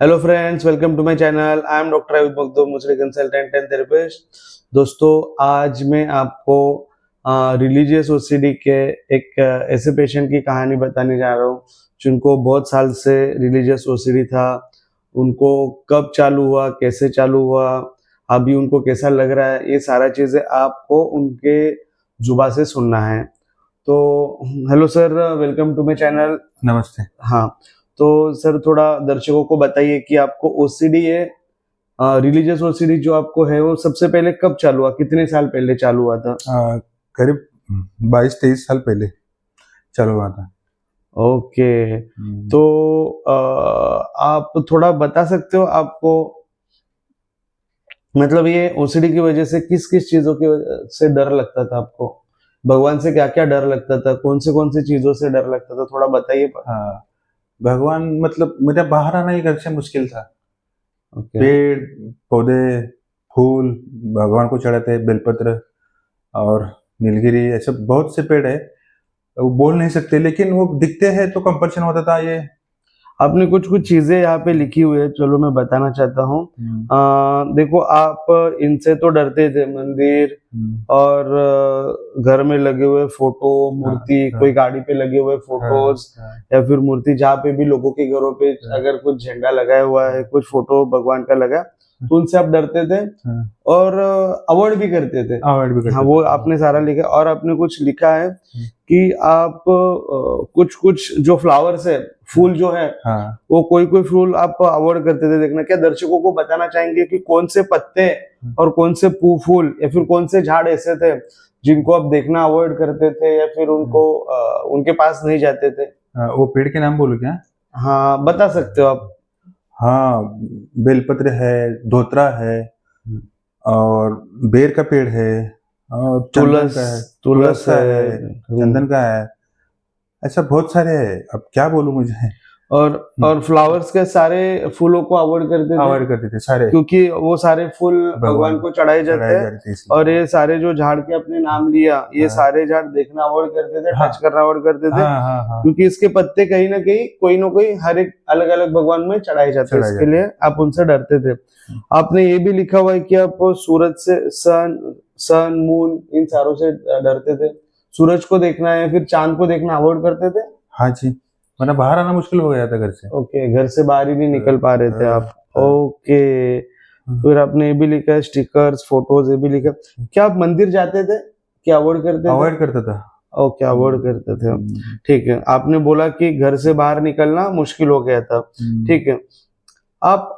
Hello friends, welcome to my channel. I am doctor Ayudh Makhdoom, Muslim consultant and therapist. दोस्तों, आज मैं आपको religious OCD के एक ऐसे पेशेंट की कहानी बताने जा रहा हूँ जिनको बहुत साल से रिलीजियस ओसीडी था। उनको कब चालू हुआ, कैसे चालू हुआ, अभी उनको कैसा लग रहा है, ये सारा चीज़ें आपको उनके जुबा से सुनना है। तो hello sir, welcome to my channel. नमस्ते। हाँ, तो सर थोड़ा दर्शकों को बताइए कि आपको ओसीडी है, रिलीजियस ओसीडी जो आपको है वो सबसे पहले कब चालू हुआ, कितने साल पहले चालू हुआ था? करीब 22-23 साल पहले चालू हुआ था। ओके, तो आप थोड़ा बता सकते हो आपको, मतलब ये ओसीडी की वजह से किस किस चीजों की से डर लगता था आपको? भगवान से क्या क्या डर लगता था, कौन सी चीजों से डर लगता था, थोड़ा बताइए। हाँ, भगवान मतलब मेरा बाहर आना ही घर से मुश्किल था। ओके। पेड़ पौधे फूल भगवान को चढ़ाते, बेलपत्र और नीलगिरी, ऐसे बहुत से पेड़ है। वो बोल नहीं सकते लेकिन वो दिखते हैं तो कंपल्शन होता था ये। आपने कुछ कुछ चीजें यहाँ पे लिखी हुई है, चलो मैं बताना चाहता हूँ। देखो, आप इनसे तो डरते थे, मंदिर और घर में लगे हुए फोटो, मूर्ति, कोई गाड़ी पे लगे हुए फोटोज, या फिर मूर्ति जहाँ पे भी लोगों के घरों पे अगर कुछ झंडा लगाया हुआ है, कुछ फोटो भगवान का लगा, तो उनसे आप डरते थे और अवॉइड भी करते थे। अवॉइड भी करते हाँ, थे। वो आपने सारा लिखा। और आपने कुछ लिखा है कि आप कुछ कुछ जो फ्लावर्स है, फूल जो है, हाँ, वो कोई कोई फूल आप अवॉइड करते थे देखना। क्या दर्शकों को बताना चाहेंगे कि कौन से पत्ते और कौन से फूल या फिर कौन से झाड़ ऐसे थे जिनको आप देखना अवॉइड करते थे या फिर उनको उनके पास नहीं जाते थे? वो पेड़ के नाम बोलो क्या? हाँ, बता सकते हो आप। हाँ, बेलपत्र है, धोत्रा है और बेर का पेड़ है और चंदन का है, तुलस का है, चंदन का है। ऐसा बहुत सारे हैं, अब क्या बोलूं मुझे। और फ्लावर्स के सारे फूलों को अवॉइड करते थे अवॉइड करते थे सारे, क्योंकि वो सारे फूल भगवान को चढ़ाए जाते चढ़ाए हैं। जाते थे इसलिए। और ये सारे जो झाड़ के अपने नाम लिया, ये सारे झाड़ देखना अवॉइड करते थे, हाँ, टच करना अवॉइड करते थे, हाँ, हाँ, हाँ, क्योंकि इसके पत्ते कहीं ना कहीं कोई ना कोई हर एक अलग अलग भगवान में चढ़ाए जाते हैं, चढ़ाए इसके जाते लिए आप उनसे डरते थे। आपने ये भी लिखा हुआ है कि आप सूरज से, सन मून, इन सारों से डरते थे। सूरज को देखना है फिर चांद को देखना अवॉइड करते थे। हाँ जी, वरना बाहर आना मुश्किल हो गया था घर से। ओके, घर से बाहर ही नहीं निकल पा रहे थे आप। ओके, फिर आपने ये भी लिखा है स्टिकर्स, फोटोज, ये भी लिखा। क्या आप मंदिर जाते थे, क्या अवॉइड करते थे? अवॉइड करता था। ओके, अवॉइड करते थे। ठीक है, आपने बोला कि घर से बाहर निकलना मुश्किल हो गया था। ठीक है, आप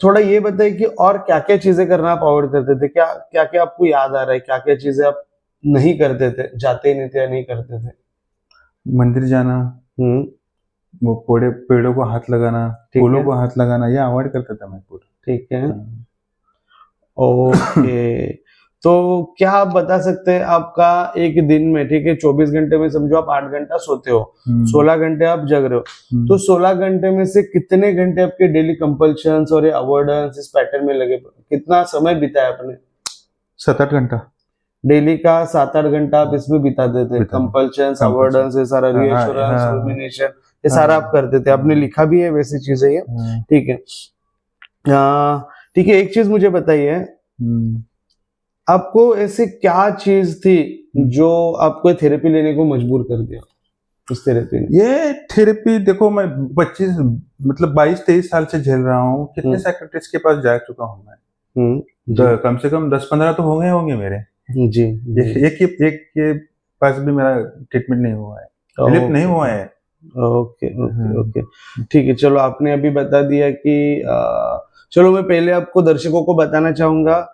थोड़ा ये बताइए कि और क्या क्या चीजें करना आप अवॉइड करते थे? क्या क्या क्या आपको याद आ रहा है, क्या क्या चीजें आप नहीं करते थे, जाते ही नहीं थे या नहीं करते थे? मंदिर जाना, हम्म। वो पेड़ों को हाथ लगाना, फूलों को हाथ लगाना, ये अवॉइड करता था मैं पूरा। ठीक है, ओके। तो क्या आप बता सकते हैं आपका एक दिन में, ठीक है, 24 घंटे में समझो आप 8 घंटा सोते हो, 16 घंटे आप जग रहे हो, तो 16 घंटे में से कितने घंटे आपके डेली कंपल्शंस और ये अवॉइडेंस इस पैटर्न में लगे? कितना समय बिताया आपने? 7-8 घंटा डेली का 7-8 घंटा आप इसमें बिता देते, कंपल्शंस, अवॉइडेंस, ये सारा रीअश्योरेंस, रुमिनेशन, ये सारा आप करते थे। आपने लिखा भी है वैसी चीजें ये। ठीक है, ठीक है, एक चीज मुझे बताइए, आपको ऐसे क्या चीज थी जो आपको थेरेपी लेने को मजबूर कर दिया इस थेरेपी ने? ये थेरेपी देखो, मैं 25 मतलब 22-23 साल से झेल रहा हूँ। कितने साइकियाट्रिस्ट के पास जा चुका हूँ मैं। कम से कम 10-15 तो होंगे मेरे। जी, एक के पास भी मेरा ट्रीटमेंट नहीं हुआ है, रिलीफ नहीं हुआ है। ओके ओके ओके, ठीक है। चलो, आपने अभी बता दिया कि चलो मैं पहले आपको दर्शकों को बताना चाहूंगा,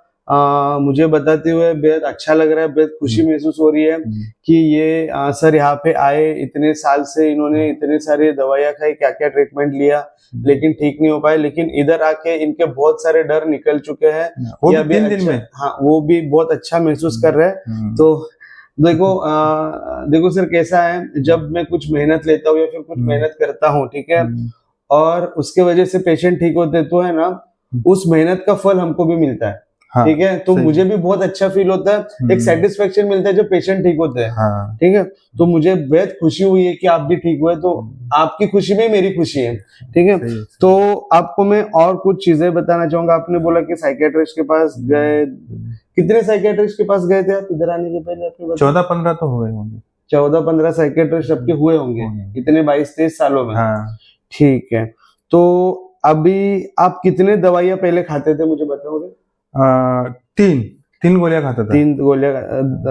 मुझे बताते हुए बेहद अच्छा लग रहा है, बेहद खुशी महसूस हो रही है कि ये सर यहाँ पे आए, इतने साल से इन्होंने इतने सारे दवाइयाँ खाई, क्या क्या ट्रीटमेंट लिया, लेकिन ठीक नहीं हो पाए, लेकिन इधर आके इनके बहुत सारे डर निकल चुके हैं। वो भी 3 दिन में। हाँ, वो भी बहुत अच्छा महसूस कर रहे हैं। तो देखो सर, कैसा है, जब मैं कुछ मेहनत लेता हूँ या फिर कुछ मेहनत करता हूँ, ठीक है, और उसके वजह से पेशेंट ठीक होते तो है ना, उस मेहनत का फल हमको भी मिलता है। हाँ, ठीक है, तो सही। मुझे भी बहुत अच्छा फील होता है, एक सेटिस्फेक्शन मिलता है जब पेशेंट ठीक होते हैं। हाँ, ठीक है, तो मुझे बेहद खुशी हुई है कि आप भी ठीक हुए, तो आपकी खुशी में मेरी खुशी है। ठीक है, सही है, तो आपको मैं और कुछ चीजें बताना चाहूंगा। आपने बोला कि साइकेट्रिस्ट के पास गए, कितने साइकेट्रिस्ट के पास गए थे आप इधर आने के पहले? आपने बताया 14-15 तो हुए होंगे। 14-15 साइकेट्रिस्ट आपके हुए होंगे होंगे। इतने 22-23 सालों में। हाँ, ठीक है, तो अभी आप कितने दवाइयां पहले खाते थे मुझे बताओगे? 3 गोलियां खाता था। 3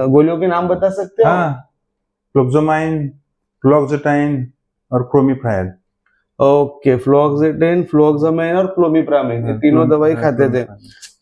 गोलियों के नाम बता सकते हो? हाँ, फ्लोक्सोमाइन, फ्लोक्सेटाइन और क्लोमिफ्राइल। ओके, फ्लोक्सेटिन, फ्लोक्सामाइन और क्लोमिप्रामाइन, ये तीनों दवाई खाते थे।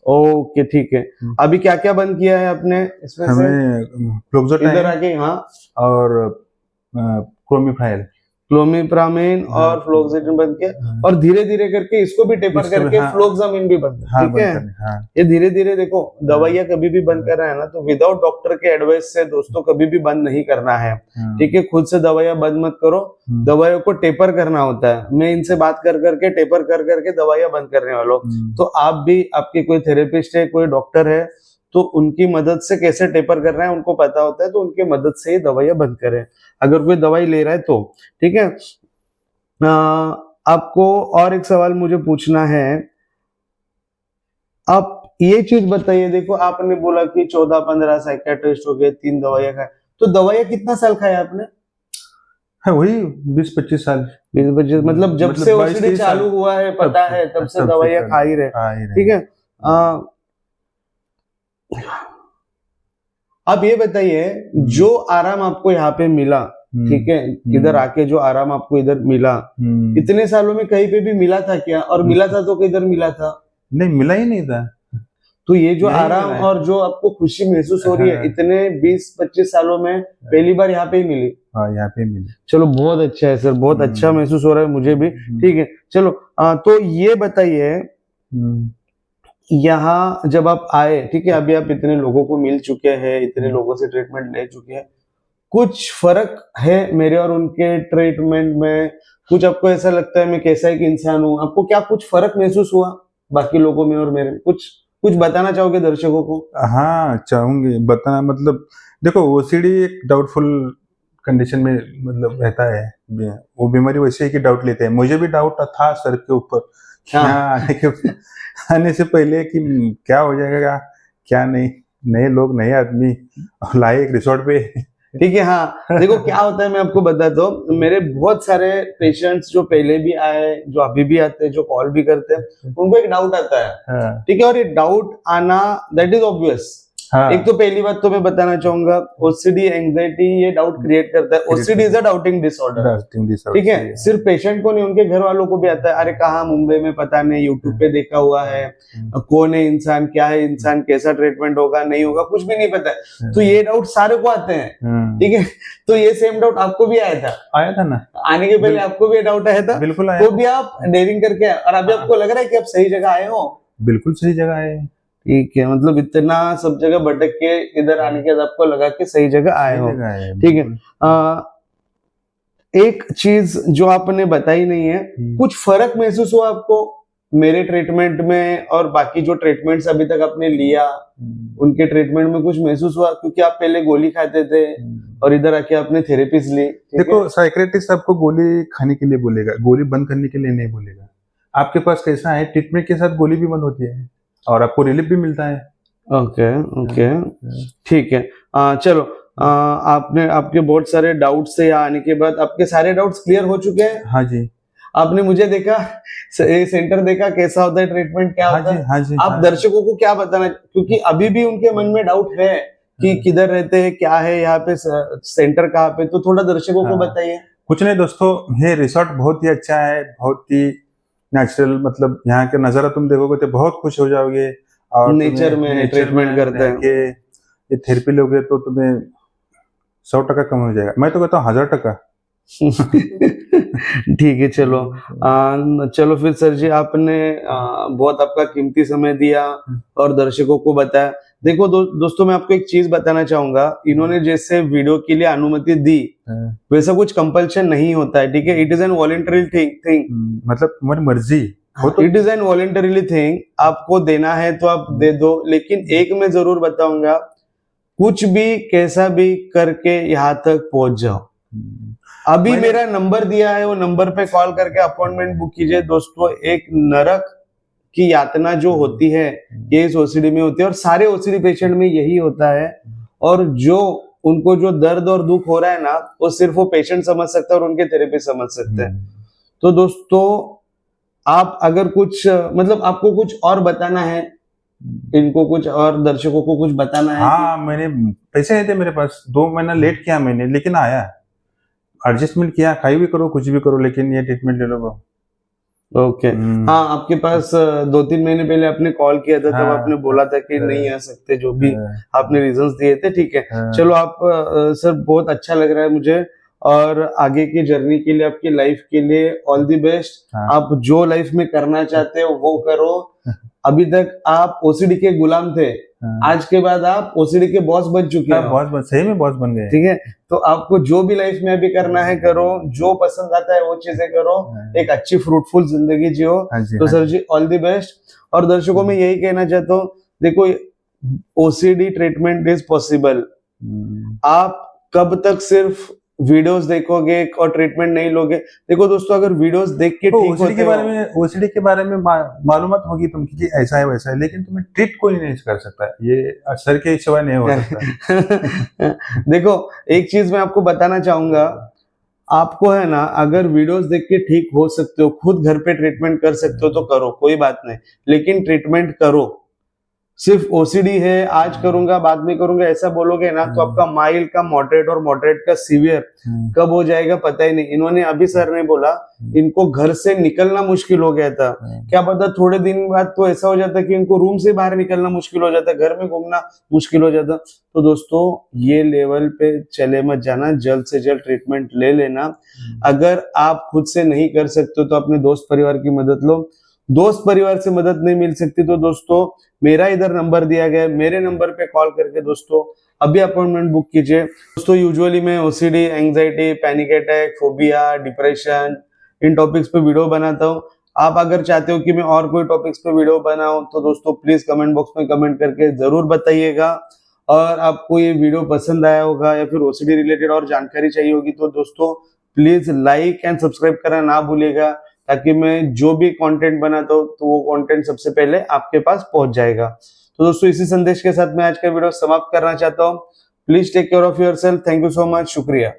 ओके, ठीक है। अभी क्या क्या बंद किया है आपने इसमें से? हमें इधर फ्लोक्सेटाइन आके, हाँ, और क्लोमिफ्राइल। क्लोमिप्रामाइन और फ्लोक्सेटिन बंद किया, और धीरे धीरे करके इसको भी टेपर इसको भी, करके हाँ, फ्लोक्सामिन भी बंद, हाँ, ठीक बंद है। करने, हाँ, ये धीरे धीरे देखो, दवाइयां कभी भी बंद कर रहा है ना, तो विदाउट डॉक्टर के एडवाइस से दोस्तों कभी भी बंद नहीं करना है। ठीक है, खुद से दवाइयां बंद मत करो, दवाइयों को टेपर करना होता है। मैं इनसे बात कर करके टेपर कर करके दवाइयां बंद करने वाला हूँ, तो आप भी, आपके कोई थेरेपिस्ट है, कोई डॉक्टर है, तो उनकी मदद से कैसे टेपर करना है उनको पता होता है, तो उनके मदद से ही दवाइयां बंद करें अगर कोई दवाई ले रहा है तो। ठीक है, आपको और एक सवाल मुझे पूछना है, आप ये चीज बताइए, देखो आपने बोला कि 14-15 साइकियाट्रिस्ट हो गए, 3 दवाइयां खाए, तो दवाइयां कितना साल खाया आपने? हाँ, वही 20-25 साल। 20-25, मतलब जब से 22-23 ओसीडी साल चालू हुआ है, पता है, तब से दवाइयां खा ही रहे। ठीक है, आप ये बताइए, जो आराम आपको यहाँ पे मिला, ठीक है, इधर आके जो आराम आपको इधर मिला, इतने सालों में कहीं पे भी मिला था क्या? और मिला था तो किधर मिला था? नहीं, मिला ही नहीं था। तो ये जो यही आराम मिला है। और जो आपको खुशी महसूस हो रही है हाँ। इतने 20-25 सालों में, पहली बार यहाँ पे ही मिली। हाँ, यहाँ पे मिली। चलो, बहुत अच्छा है सर, बहुत अच्छा महसूस हो रहा है मुझे भी। ठीक है, चलो, तो ये बताइए, यहाँ जब आप आए, ठीक है, अभी आप इतने लोगों को मिल चुके हैं, इतने लोगों से ट्रीटमेंट ले चुके हैं, कुछ फर्क है मेरे और उनके ट्रीटमेंट में? कुछ आपको ऐसा लगता है मैं कैसा एक इंसान हूँ? आपको क्या कुछ फर्क महसूस हुआ बाकी लोगों में और मेरे में? कुछ बताना चाहोगे दर्शकों को? हाँ, चाहूंगी बताना। मतलब देखो, ओसीडी एक डाउटफुल कंडीशन में मतलब रहता है। वो बीमारी वैसे है कि डाउट लेते हैं। मुझे भी डाउट था सर के ऊपर, यहाँ आने से पहले कि क्या हो जाएगा क्या नहीं। नए लोग, नए आदमी लाए एक रिसोर्ट पे। ठीक है, हाँ, देखो क्या होता है मैं आपको बताता हूँ। मेरे बहुत सारे पेशेंट्स जो पहले भी आए, जो अभी भी आते हैं, जो कॉल भी करते हैं, उनको एक डाउट आता है। ठीक है, और ये डाउट आना दैट इज ऑब्वियस। एक तो पहली बात तो मैं बताना चाहूंगा, ओसीडी एंजाइटी ये डाउट क्रिएट करता है। OCD is a doubting disorder. ठीक है, सिर्फ पेशेंट को नहीं, उनके घर वालों को भी आता है, अरे कहाँ मुंबई में पता नहीं, यूट्यूब पे देखा हुआ है, कौन है इंसान, क्या है इंसान, कैसा ट्रीटमेंट होगा नहीं होगा, कुछ भी नहीं पता है। तो ये डाउट सारे को आते हैं। ठीक है, तो ये सेम डाउट आपको भी आया था ना? आने के पहले आपको भी डाउट आया था? बिल्कुल आया। तो भी आप डेयरिंग करके आए, और अभी आपको लग रहा है कि आप सही जगह आए हो? बिल्कुल सही जगह आए। ठीक है, मतलब इतना सब जगह भटक के इधर आने के बाद आपको लगा कि सही जगह आए हो। ठीक है, एक चीज जो आपने बताई नहीं है, कुछ फर्क महसूस हुआ आपको मेरे ट्रीटमेंट में और बाकी जो ट्रीटमेंट्स अभी तक आपने लिया उनके ट्रीटमेंट में कुछ महसूस हुआ? क्योंकि आप पहले गोली खाते थे और इधर आके आपने थेरेपीज ली। देखो, साइकियाट्रिस्ट आपको गोली खाने के लिए बोलेगा, गोली बंद करने के लिए नहीं बोलेगा। आपके पास कैसा है, ट्रीटमेंट के साथ गोली भी बंद होती है और आपको रिलीफ भी मिलता है। ओके, ठीक है। चलो, आपने आपके बहुत सारे डाउट्स से यहाँ आने के बाद आपके सारे डाउट्स क्लियर हो चुके हैं? हाँ जी। आपने मुझे देखा, सेंटर देखा, कैसा होता है ट्रीटमेंट, क्या होता है? हाँ जी, आप दर्शकों को क्या बताना, क्योंकि अभी भी उनके मन में डाउट है कि किधर रहते हैं, क्या है यहाँ पे, सेंटर कहाँ पे, तो थोड़ा दर्शकों को बताइए। कुछ नहीं दोस्तों, ये रिसोर्ट बहुत ही अच्छा है, बहुत ही नेचुरल। मतलब यहाँ का नजारा तुम देखोगे तो बहुत खुश हो जाओगे। और नेचर में ट्रीटमेंट करते हैं, ये थेरेपी लोगे तो तुम्हें 100% कम हो जाएगा। मैं तो कहता हूँ 1000%। ठीक है, चलो फिर सर जी, आपने बहुत आपका कीमती समय दिया और दर्शकों को बताया। देखो दोस्तों, मैं आपको एक चीज बताना चाहूंगा, इन्होंने जैसे वीडियो के लिए अनुमति दी वैसा कुछ कंपल्शन नहीं होता है। ठीक है, it is an voluntary thing. मतलब तुम्हारी मर्जी, वो तो it is an voluntarily thing, आपको देना है तो आप दे दो, लेकिन एक मैं जरूर बताऊंगा, कुछ भी कैसा भी करके यहाँ तक पहुंच जाओ। अभी मैंने- मेरा नंबर दिया है, वो नंबर पे कॉल करके अपॉइंटमेंट बुक कीजिए दोस्तों। एक नरक की यातना जो होती है ये इस ओसीडी में होती है, और सारे ओसीडी पेशेंट में यही होता है। और जो उनको जो दर्द और दुख हो रहा है ना, वो सिर्फ वो पेशेंट समझ सकता है और उनके थेरेपी समझ सकते हैं। तो दोस्तों, आप अगर कुछ मतलब आपको कुछ और बताना है, इनको कुछ और दर्शकों को कुछ बताना है हाँ, मैंने पैसे नहीं थे मेरे पास, 2 महीना लेट किया मैंने, लेकिन आया, एडजस्टमेंट किया, खाई भी करो कुछ भी करो, लेकिन ये ट्रीटमेंट ले लो बो। ओके। हाँ, आपके पास 2-3 महीने पहले आपने कॉल किया था, तब हाँ, आपने बोला था कि नहीं आ सकते, जो भी हाँ, आपने रीजंस दिए थे, ठीक है। हाँ, चलो, आप सर बहुत अच्छा लग रहा है मुझे, और आगे की जर्नी के लिए, आपकी लाइफ के लिए ऑल द बेस्ट। हाँ। आप जो लाइफ में करना चाहते हो वो करो। अभी तक आप ओसीडी के गुलाम थे, हाँ। आज के बाद आप ओसीडी के बॉस बन चुके हाँ, हो, सही में बॉस बन गए। ठीक है। तो आपको जो भी लाइफ में अभी करना है करो, जो पसंद आता है वो चीजें करो, एक अच्छी फ्रूटफुल जिंदगी जियो। हाँ जी, तो हाँ सर जी, ऑल द बेस्ट। और दर्शकों में यही कहना चाहता हूँ, देखो, ओसीडी ट्रीटमेंट इज पॉसिबल। आप कब तक सिर्फ वीडियोस देखोगे और ट्रीटमेंट नहीं लोगे? देखो दोस्तों, अगर वीडियोस देख के तो ठीक ओसीडी होते के बारे हो, में मालूमात होगी तुमकी कि ऐसा है वैसा है, लेकिन तुम्हें ट्रीट कोई नहीं कर सकता, ये सर के सिवा नहीं हो सकता। देखो, एक चीज मैं आपको बताना चाहूंगा, आपको है ना, अगर वीडियोस देख के ठीक हो सकते हो, खुद घर पे ट्रीटमेंट कर सकते हो तो करो, कोई बात नहीं, लेकिन ट्रीटमेंट करो। सिर्फ ओसीडी है, आज करूंगा बाद में करूंगा ऐसा बोलोगे ना, तो आपका माइल्ड का मॉडरेट और मॉडरेट का सीवियर कब हो जाएगा पता ही नहीं। इन्होंने अभी सर ने बोला, इनको घर से निकलना मुश्किल हो गया था, क्या पता थोड़े दिन बाद तो ऐसा हो जाता कि इनको रूम से बाहर निकलना मुश्किल हो जाता, घर में घूमना मुश्किल हो जाता। तो दोस्तों, ये लेवल पे चले मत जाना, जल्द से जल्द ट्रीटमेंट ले लेना। अगर आप खुद से नहीं कर सकते तो अपने दोस्त परिवार की मदद लो। दोस्त परिवार से मदद नहीं मिल सकती तो दोस्तों, मेरा इधर नंबर दिया गया है, मेरे नंबर पे कॉल करके दोस्तों अभी अपॉइंटमेंट बुक कीजिए। दोस्तों, यूजुअली मैं OCD, anxiety, panic attack, phobia, depression, इन टॉपिक्स पे वीडियो बनाता हूँ। आप अगर चाहते हो कि मैं और कोई टॉपिक्स पे वीडियो बनाऊं तो दोस्तों प्लीज कमेंट बॉक्स में कमेंट करके जरूर बताइएगा। और आपको ये वीडियो पसंद आया होगा या फिर ओसीडी रिलेटेड और जानकारी चाहिए होगी तो दोस्तों प्लीज लाइक एंड सब्सक्राइब करना ना भूलिएगा, ताकि मैं जो भी कंटेंट बनाता हूँ तो वो कंटेंट सबसे पहले आपके पास पहुंच जाएगा। तो दोस्तों, इसी संदेश के साथ मैं आज का वीडियो समाप्त करना चाहता हूँ। Please take care of yourself. Thank you so much. शुक्रिया।